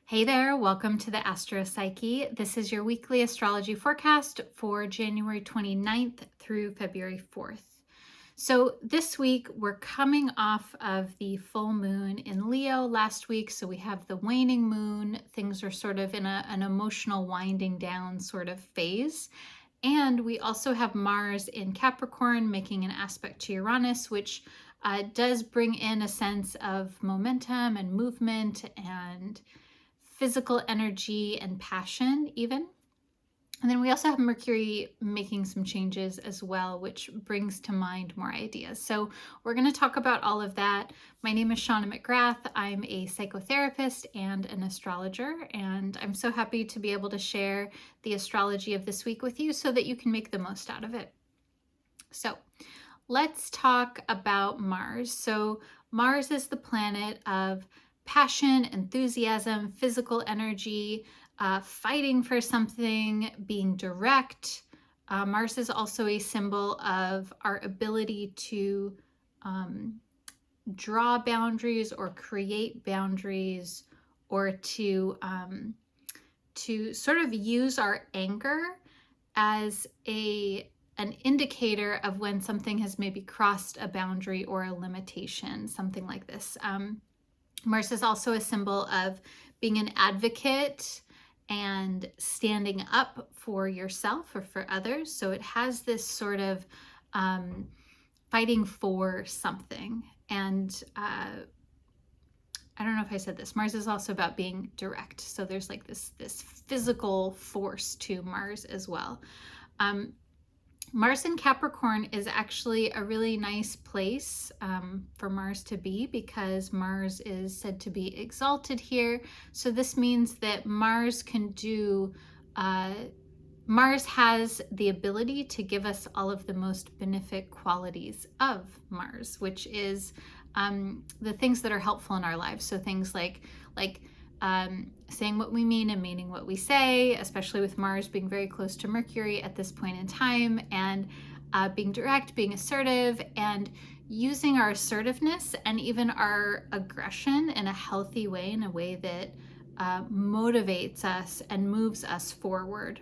Hey there, welcome to the Astro Psyche. This is your weekly astrology forecast for January 29th through February 4th. So this week we're coming off of the full moon in Leo last week. So we have the waning moon. Things are sort of in an emotional winding down sort of phase. And we also have Mars in Capricorn making an aspect to Uranus, which does bring in a sense of momentum and movement and physical energy and passion even. And then we also have Mercury making some changes as well, which brings to mind more ideas. So we're going to talk about all of that. My name is Shawna McGrath. I'm a psychotherapist and an astrologer, and I'm so happy to be able to share the astrology of this week with you so that you can make the most out of it. So let's talk about Mars. So Mars is the planet of passion, enthusiasm, physical energy, fighting for something, being direct. Mars is also a symbol of our ability to draw boundaries or create boundaries, or to sort of use our anger as an indicator of when something has maybe crossed a boundary or a limitation, something like this. Mars is also a symbol of being an advocate and standing up for yourself or for others. So it has this sort of fighting for something. And I don't know if I said this, Mars is also about being direct. So there's like this physical force to Mars as well. Mars in Capricorn is actually a really nice place for Mars to be, because Mars is said to be exalted here. So this means that Mars can do, Mars has the ability to give us all of the most benefic qualities of Mars, which is the things that are helpful in our lives. So things like saying what we mean and meaning what we say, especially with Mars being very close to Mercury at this point in time, and being direct, being assertive, and using our assertiveness and even our aggression in a healthy way, in a way that motivates us and moves us forward.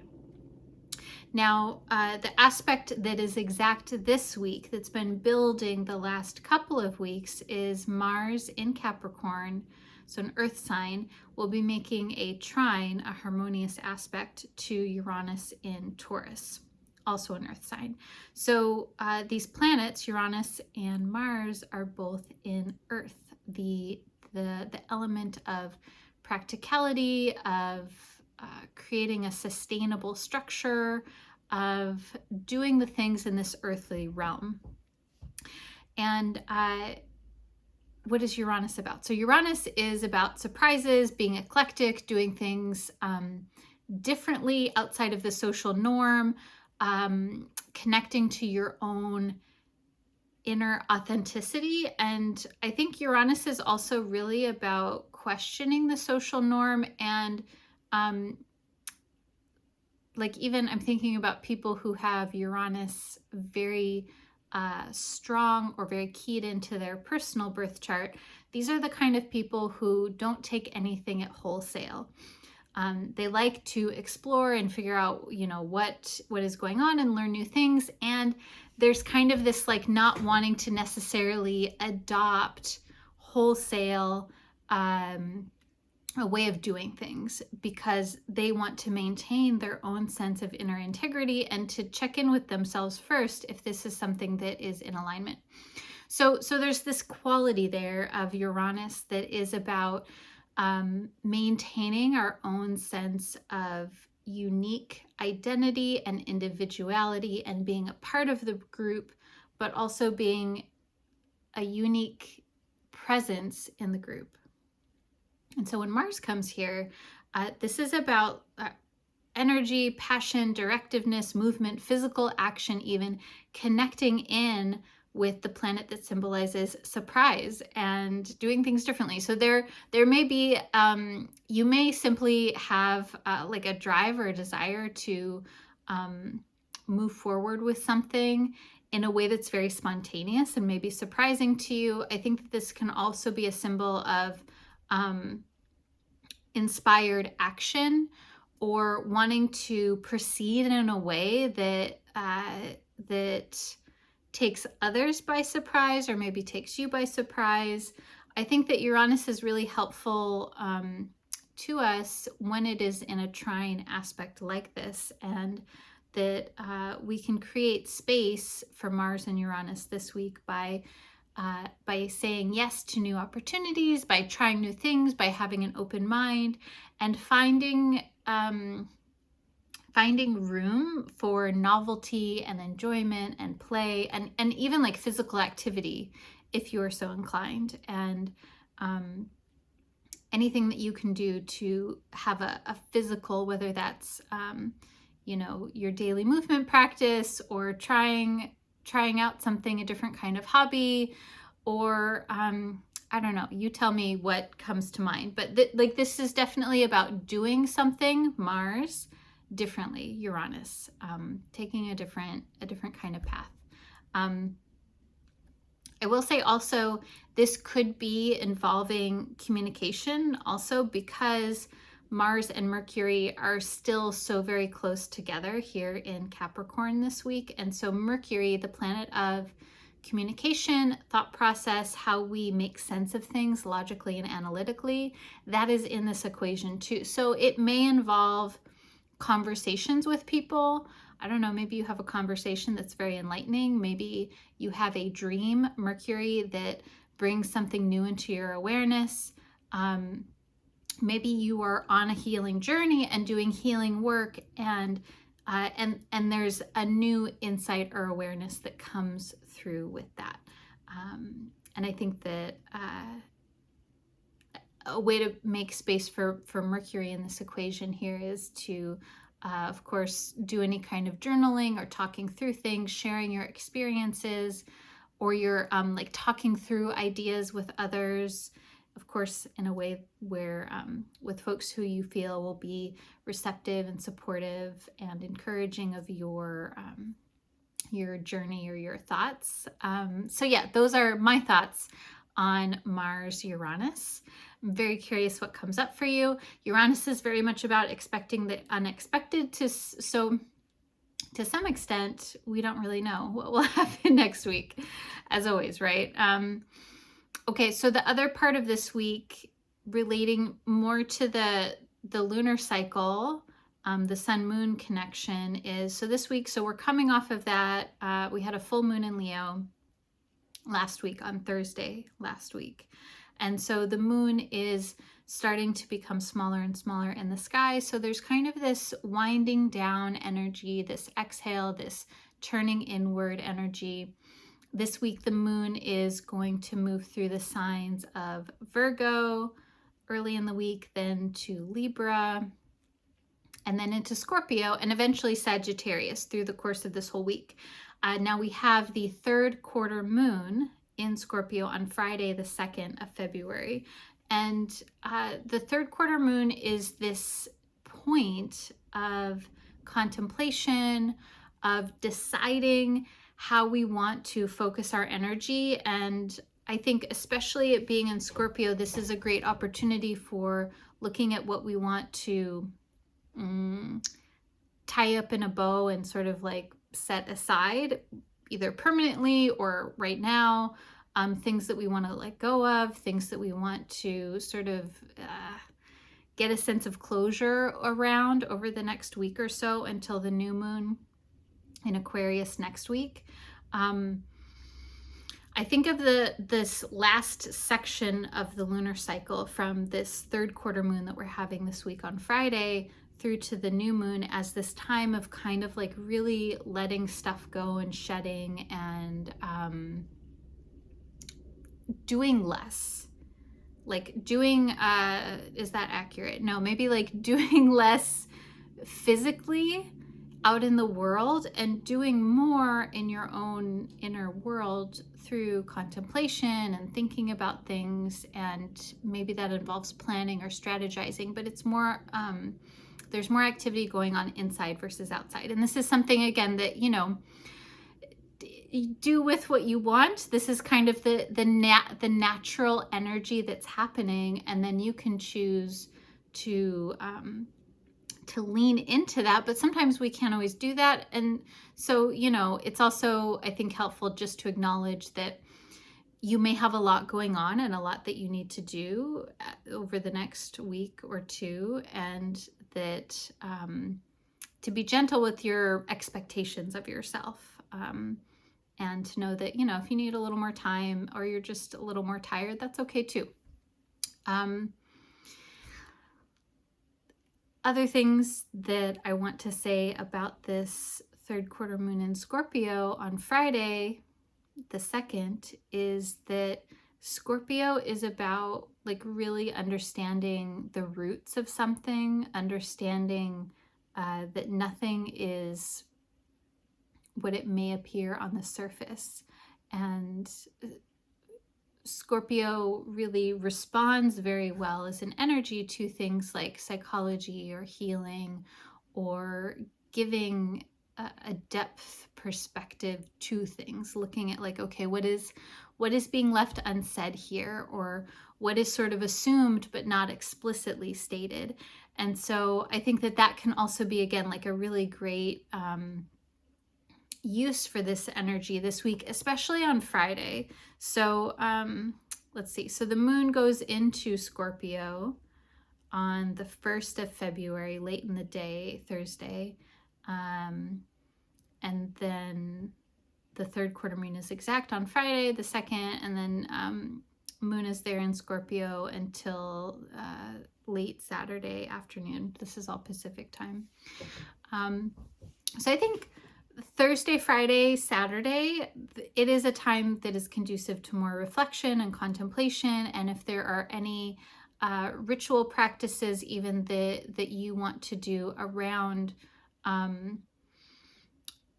Now, the aspect that is exact this week, that's been building the last couple of weeks, is Mars in Capricorn. So an earth sign will be making a trine, a harmonious aspect, to Uranus in Taurus, also an earth sign. So these planets, Uranus and Mars, are both in earth, the element of practicality, of creating a sustainable structure, of doing the things in this earthly realm. And what is Uranus about? So Uranus is about surprises, being eclectic, doing things differently outside of the social norm, connecting to your own inner authenticity. And I think Uranus is also really about questioning the social norm, and like even I'm thinking about people who have Uranus very strong or very keyed into their personal birth chart. These are the kind of people who don't take anything at wholesale. They like to explore and figure out, what is going on and learn new things. And there's kind of this like not wanting to necessarily adopt wholesale a way of doing things, because they want to maintain their own sense of inner integrity and to check in with themselves first if this is something that is in alignment. So there's this quality there of Uranus that is about maintaining our own sense of unique identity and individuality and being a part of the group, but also being a unique presence in the group. And so when Mars comes here, this is about energy, passion, directiveness, movement, physical action, even connecting in with the planet that symbolizes surprise and doing things differently. So there may be, you may simply have like a drive or a desire to move forward with something in a way that's very spontaneous and maybe surprising to you. I think that this can also be a symbol of inspired action or wanting to proceed in a way that that takes others by surprise, or maybe takes you by surprise. I think that Uranus is really helpful to us when it is in a trine aspect like this, and that we can create space for Mars and Uranus this week by saying yes to new opportunities, by trying new things, by having an open mind, and finding room for novelty and enjoyment and play, and even like physical activity if you are so inclined, and anything that you can do to have a physical, whether that's your daily movement practice, or trying out something, a different kind of hobby, or I don't know, you tell me what comes to mind. But this is definitely about doing something, Mars, differently, Uranus, taking a different kind of path. I will say also, this could be involving communication also, because Mars and Mercury are still so very close together here in Capricorn this week. And so Mercury, the planet of communication, thought process, how we make sense of things logically and analytically, that is in this equation too. So it may involve conversations with people. I don't know, maybe you have a conversation that's very enlightening. Maybe you have a dream, Mercury, that brings something new into your awareness. Maybe you are on a healing journey and doing healing work, and there's a new insight or awareness that comes through with that. And I think that a way to make space for Mercury in this equation here is to, of course, do any kind of journaling or talking through things, sharing your experiences, or you're like talking through ideas with others, of course, in a way where with folks who you feel will be receptive and supportive and encouraging of your journey or your thoughts. So yeah, those are my thoughts on Mars-Uranus. I'm very curious what comes up for you. Uranus is very much about expecting the unexpected, so to some extent, we don't really know what will happen next week, as always, right? Okay, so the other part of this week, relating more to the lunar cycle, the sun-moon connection, is, so this week, so we're coming off of that, we had a full moon in Leo last week, on Thursday last week. And so the moon is starting to become smaller and smaller in the sky. So there's kind of this winding down energy, this exhale, this turning inward energy. This week, the moon is going to move through the signs of Virgo early in the week, then to Libra, and then into Scorpio, and eventually Sagittarius through the course of this whole week. Now we have the third quarter moon in Scorpio on Friday, the 2nd of February. And the third quarter moon is this point of contemplation, of deciding how we want to focus our energy. And I think especially it being in Scorpio, this is a great opportunity for looking at what we want to tie up in a bow and sort of like set aside, either permanently or right now, things that we want to let go of, things that we want to sort of get a sense of closure around over the next week or so until the new moon in Aquarius next week. I think of this last section of the lunar cycle, from this third quarter moon that we're having this week on Friday through to the new moon, as this time of kind of like really letting stuff go and shedding and doing less. Like doing, is that accurate? No, maybe like doing less physically out in the world and doing more in your own inner world through contemplation and thinking about things. And maybe that involves planning or strategizing, but it's more, there's more activity going on inside versus outside. And this is something, again, that, you know, you do with what you want. This is kind of the natural energy that's happening, and then you can choose to lean into that, but sometimes we can't always do that. And so, it's also, I think, helpful just to acknowledge that you may have a lot going on and a lot that you need to do over the next week or two, and that to be gentle with your expectations of yourself, and to know that, if you need a little more time or you're just a little more tired, that's okay too. Other things that I want to say about this third quarter moon in Scorpio on Friday, the 2nd, is that Scorpio is about like really understanding the roots of something, understanding that nothing is what it may appear on the surface. And Scorpio really responds very well as an energy to things like psychology or healing, or giving a depth perspective to things, looking at like, okay, what is being left unsaid here, or what is sort of assumed but not explicitly stated. And so I think that can also be, again, like a really great use for this energy this week, especially on Friday. So let's see. So the moon goes into Scorpio on the 1st of February, late in the day, Thursday. And then the third quarter moon is exact on Friday, the 2nd. And then moon is there in Scorpio until late Saturday afternoon. This is all Pacific time. So I think Thursday, Friday, Saturday, it is a time that is conducive to more reflection and contemplation. And if there are any ritual practices even that you want to do around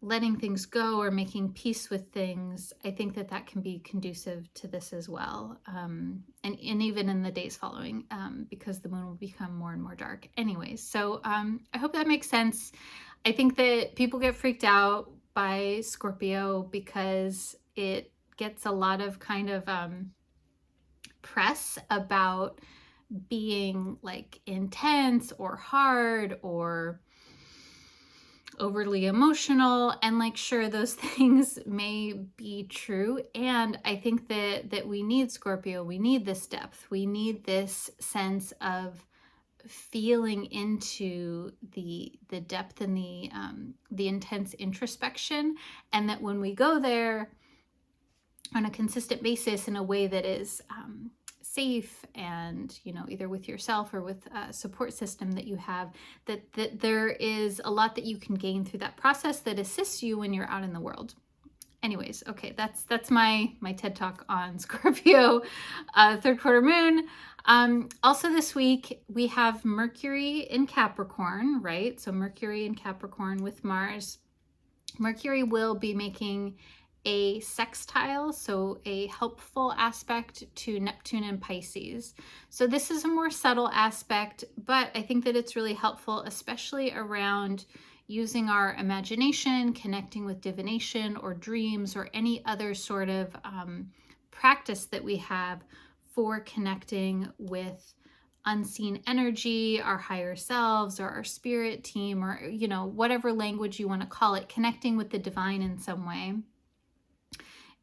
letting things go or making peace with things, I think that can be conducive to this as well. And even in the days following, because the moon will become more and more dark anyways. So I hope that makes sense. I think that people get freaked out by Scorpio because it gets a lot of kind of press about being like intense or hard or overly emotional. And like, sure, those things may be true. And I think that we need Scorpio. We need this depth. We need this sense of feeling into the depth and the intense introspection, and that when we go there on a consistent basis in a way that is safe, and either with yourself or with a support system that you have, that there is a lot that you can gain through that process that assists you when you're out in the world. Anyways, okay, that's my TED Talk on Scorpio third quarter moon. Also this week, we have Mercury in Capricorn, right? So Mercury in Capricorn with Mars. Mercury will be making a sextile, so a helpful aspect to Neptune and Pisces. So this is a more subtle aspect, but I think that it's really helpful, especially around using our imagination, connecting with divination or dreams, or any other sort of practice that we have for connecting with unseen energy, our higher selves, or our spirit team, or whatever language you want to call it, connecting with the divine in some way,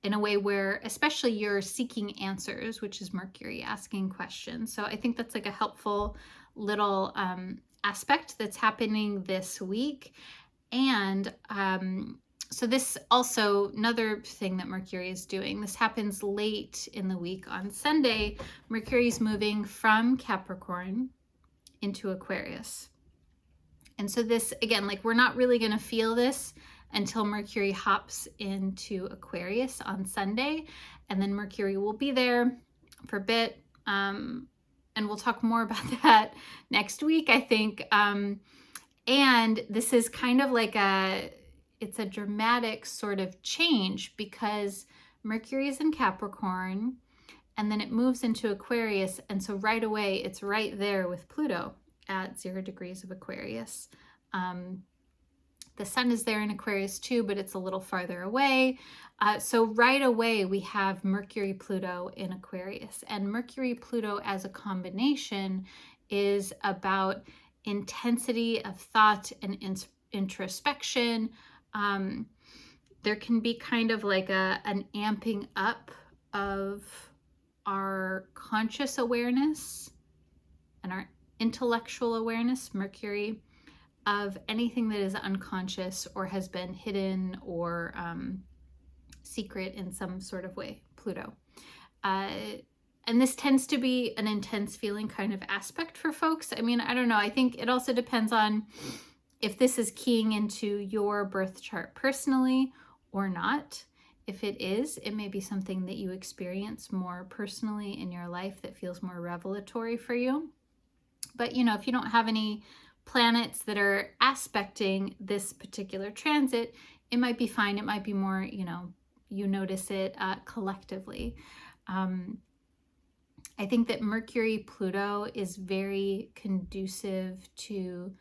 in a way where especially you're seeking answers, which is Mercury asking questions. So I think that's like a helpful little aspect that's happening this week. And so this also, another thing that Mercury is doing, this happens late in the week on Sunday. Mercury's moving from Capricorn into Aquarius. And so this, again, like, we're not really going to feel this until Mercury hops into Aquarius on Sunday. And then Mercury will be there for a bit. And we'll talk more about that next week, I think. And this is kind of like it's a dramatic sort of change, because Mercury is in Capricorn and then it moves into Aquarius. And so right away, it's right there with Pluto at 0 degrees of Aquarius. The sun is there in Aquarius too, but it's a little farther away. So right away, we have Mercury-Pluto in Aquarius. And Mercury-Pluto as a combination is about intensity of thought and introspection. There can be kind of like an amping up of our conscious awareness and our intellectual awareness, Mercury, of anything that is unconscious or has been hidden or secret in some sort of way, Pluto. And this tends to be an intense feeling kind of aspect for folks. I mean, I don't know. I think it also depends on if this is keying into your birth chart personally or not. If it is, it may be something that you experience more personally in your life that feels more revelatory for you. But, you know, if you don't have any planets that are aspecting this particular transit, it might be fine. It might be more, you know, you notice it collectively. I think that Mercury-Pluto is very conducive to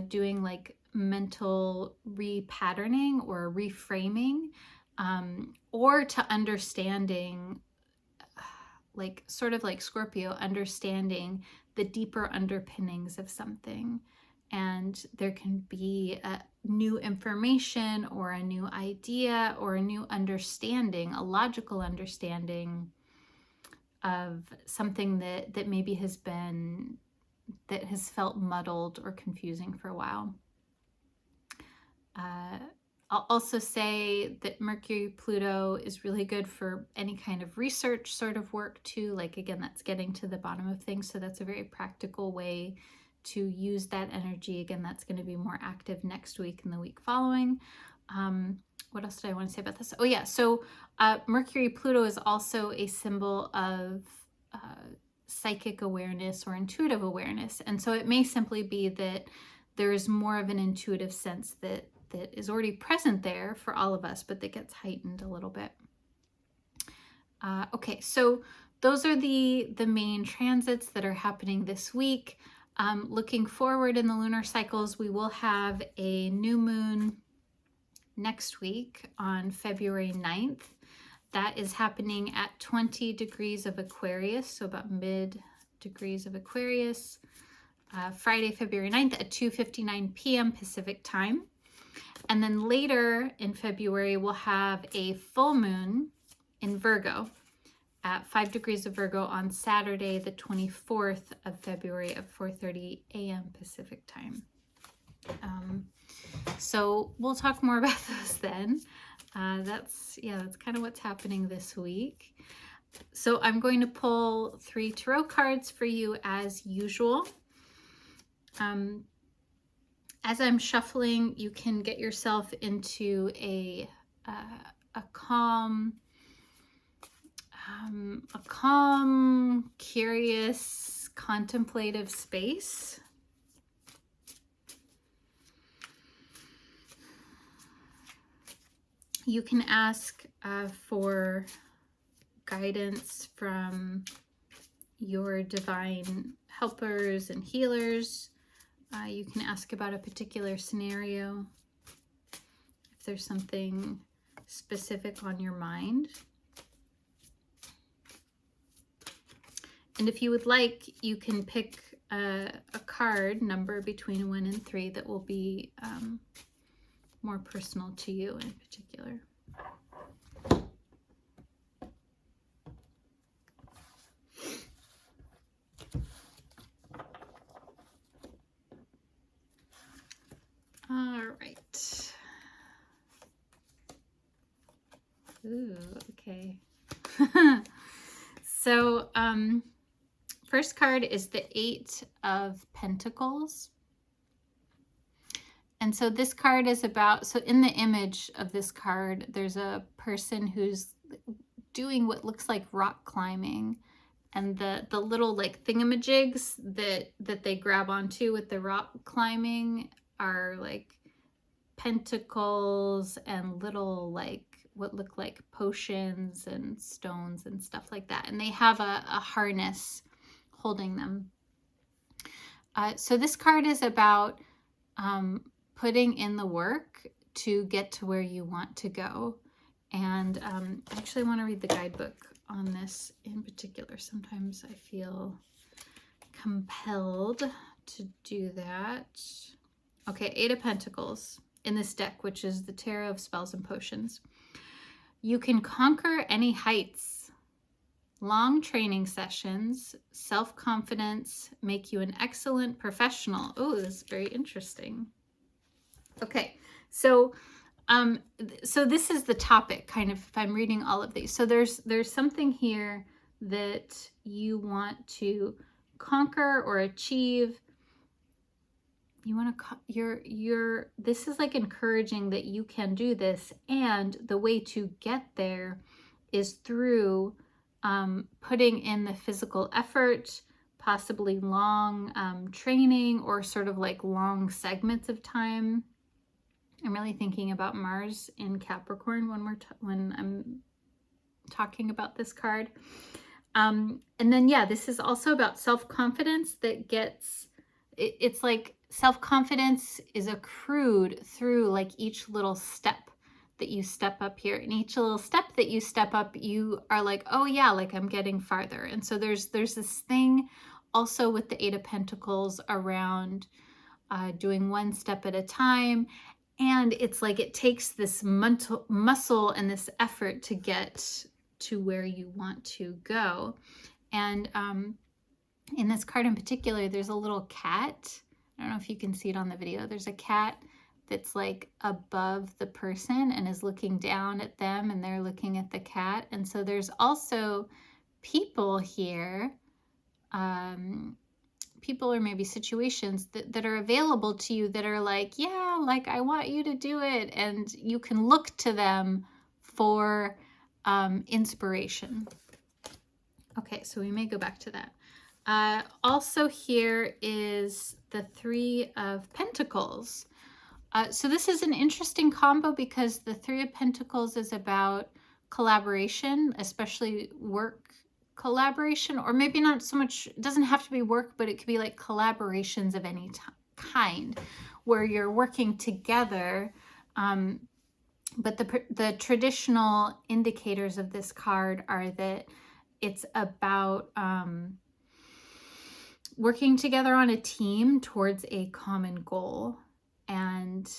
doing like mental repatterning or reframing, or to understanding, like sort of like Scorpio, understanding the deeper underpinnings of something. And there can be a new information or a new idea or a new understanding, a logical understanding of something that maybe has felt muddled or confusing for a while. I'll also say that Mercury-Pluto is really good for any kind of research sort of work too. Like, again, that's getting to the bottom of things. So that's a very practical way to use that energy. Again, that's going to be more active next week and the week following. What else did I want to say about this? Oh yeah, so Mercury-Pluto is also a symbol of psychic awareness or intuitive awareness. And so it may simply be that there is more of an intuitive sense that is already present there for all of us, but that gets heightened a little bit. Okay, so those are the main transits that are happening this week. Looking forward in the lunar cycles, we will have a new moon next week on February 9th. That is happening at 20 degrees of Aquarius, so about mid degrees of Aquarius. Friday, February 9th at 2:59 p.m. Pacific time. And then later in February, we'll have a full moon in Virgo at 5 degrees of Virgo on Saturday, the 24th of February at 4:30 a.m. Pacific time. So we'll talk more about those then. That's kind of what's happening this week. So I'm going to pull 3 tarot cards for you as usual. As I'm shuffling, you can get yourself into a calm, curious, contemplative space. You can ask for guidance from your divine helpers and healers. You can ask about a particular scenario if there's something specific on your mind. And if you would like, you can pick a card number between 1 and 3 that will be more personal to you in particular. All right. Ooh, okay. So, first card is the 8 of Pentacles. And so this card is about, so in the image of this card, there's a person who's doing what looks like rock climbing. And the little like thingamajigs that they grab onto with the rock climbing are like pentacles and little like what look like potions and stones and stuff like that. And they have a harness holding them. So this card is about putting in the work to get to where you want to go. And I actually want to read the guidebook on this in particular. Sometimes I feel compelled to do that. Okay, Eight of Pentacles in this deck, which is the Tarot of Spells and Potions. You can conquer any heights. Long training sessions, self-confidence make you an excellent professional. Oh, this is very interesting. Okay, so this is the topic, kind of, if I'm reading all of these. So there's something here that you want to conquer or achieve. You want to, this is like encouraging that you can do this, and the way to get there is through putting in the physical effort, possibly long training, or sort of like long segments of time. I'm really thinking about Mars in Capricorn when I'm talking about this card. And then, yeah, this is also about self-confidence that gets, it's like self-confidence is accrued through like each little step that you step up here. And each little step that you step up, you are like, oh yeah, like I'm getting farther. And so there's this thing also with the Eight of Pentacles around doing one step at a time. And it's like it takes this muscle and this effort to get to where you want to go. And in this card in particular, there's a little cat. I don't know if you can see it on the video. There's a cat that's like above the person and is looking down at them, and they're looking at the cat. And so there's also people here, people or maybe situations that are available to you that are like, yeah, like I want you to do it. And you can look to them for inspiration. Okay, so we may go back to that. Also here is the Three of Pentacles. So this is an interesting combo because the Three of Pentacles is about collaboration, especially work collaboration, or maybe not so much, it doesn't have to be work, but it could be like collaborations of any kind where you're working together. But the traditional indicators of this card are that it's about working together on a team towards a common goal. And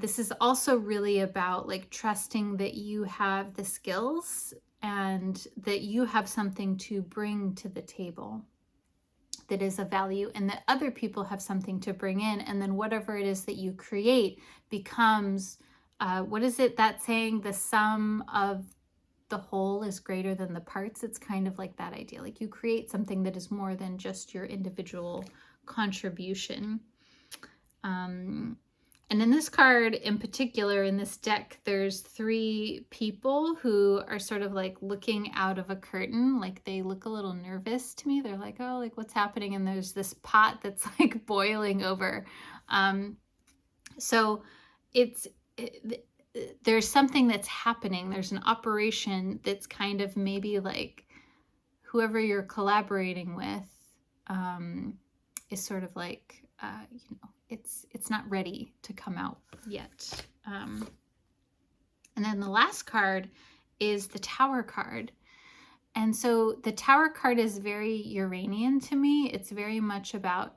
this is also really about like trusting that you have the skills and that you have something to bring to the table that is of value, and that other people have something to bring in. And then whatever it is that you create becomes, what is it that saying? The sum of the whole is greater than the parts. It's kind of like that idea. Like you create something that is more than just your individual contribution. And in this card in particular, in this deck, there's three people who are sort of like looking out of a curtain. Like they look a little nervous to me. They're like, oh, like what's happening? And there's this pot that's like boiling over. So there's something that's happening. There's an operation that's kind of maybe like whoever you're collaborating with is sort of like, you know, it's not ready to come out yet. And then the last card is the Tower card. And so the Tower card is very Uranian to me. It's very much about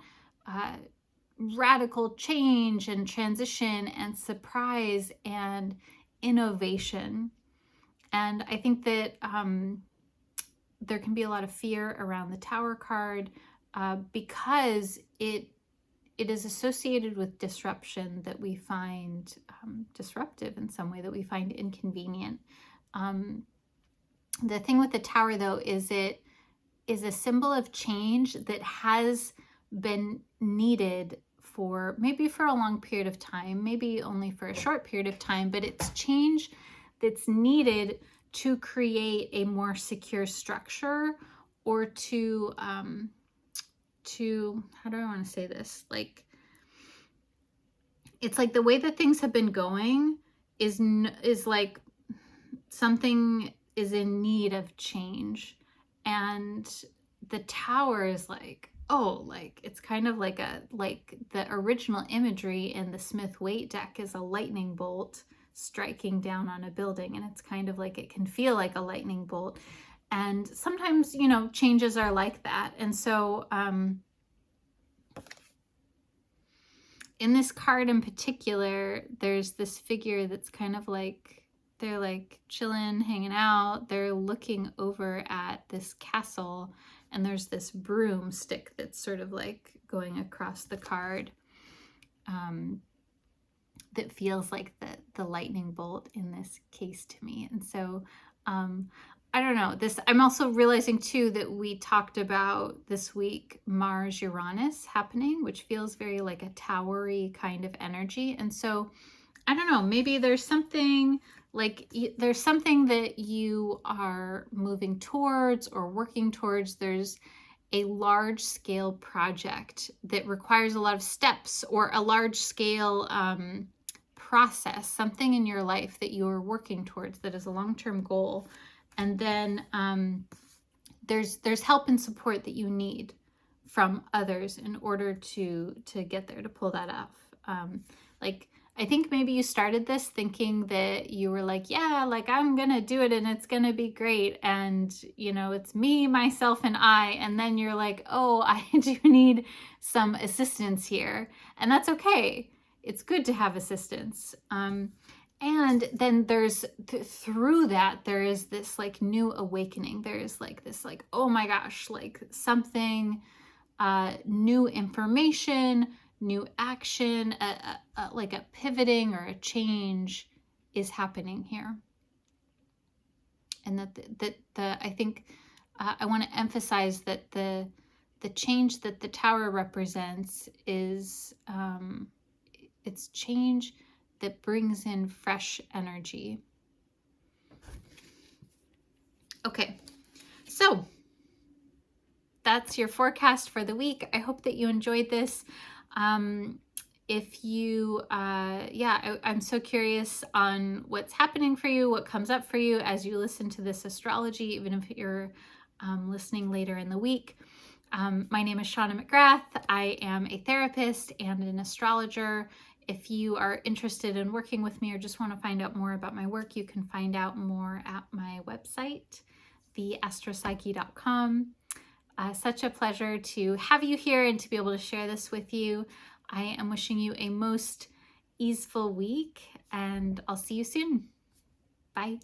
radical change and transition and surprise and innovation. And I think that there can be a lot of fear around the Tower card because it is associated with disruption that we find disruptive in some way, that we find inconvenient. The thing with the Tower, though, is it is a symbol of change that has been needed for maybe for a long period of time, maybe only for a short period of time, but it's change that's needed to create a more secure structure, or to how do I want to say this? Like, it's like the way that things have been going is like something is in need of change. And the Tower is like, oh, like it's kind of like the original imagery in the Smith-Waite deck is a lightning bolt striking down on a building. And it's kind of like, it can feel like a lightning bolt. And sometimes, you know, changes are like that. And so in this card in particular, there's this figure that's kind of like, they're like chilling, hanging out. They're looking over at this castle, and there's this broomstick that's sort of like going across the card. That feels like the lightning bolt in this case to me. And so I don't know, this, I'm also realizing too that we talked about this week Mars-Uranus happening, which feels very like a towery kind of energy. And so I don't know, maybe there's something like, there's something that you are moving towards or working towards. There's a large scale project that requires a lot of steps, or a large scale process, something in your life that you are working towards that is a long-term goal. And then there's help and support that you need from others in order to get there, to pull that off. Like, I think maybe you started this thinking that you were like, yeah, like I'm gonna do it and it's gonna be great, and you know, it's me, myself, and I. And then you're like, oh, I do need some assistance here, and that's okay. It's good to have assistance. And then there's through that, there is this like new awakening. There is like this like, oh my gosh, like something, new information, new action, like a pivoting or a change is happening here. And I think I want to emphasize that the change that the tower represents is it's change that brings in fresh energy. Okay, so that's your forecast for the week. I hope that you enjoyed this. If you, I'm so curious on what's happening for you, what comes up for you as you listen to this astrology, even if you're listening later in the week. My name is Shawna McGrath. I am a therapist and an astrologer. If you are interested in working with me or just want to find out more about my work, you can find out more at my website, theastropsyche.com. Such a pleasure to have you here and to be able to share this with you. I am wishing you a most easeful week, and I'll see you soon. Bye.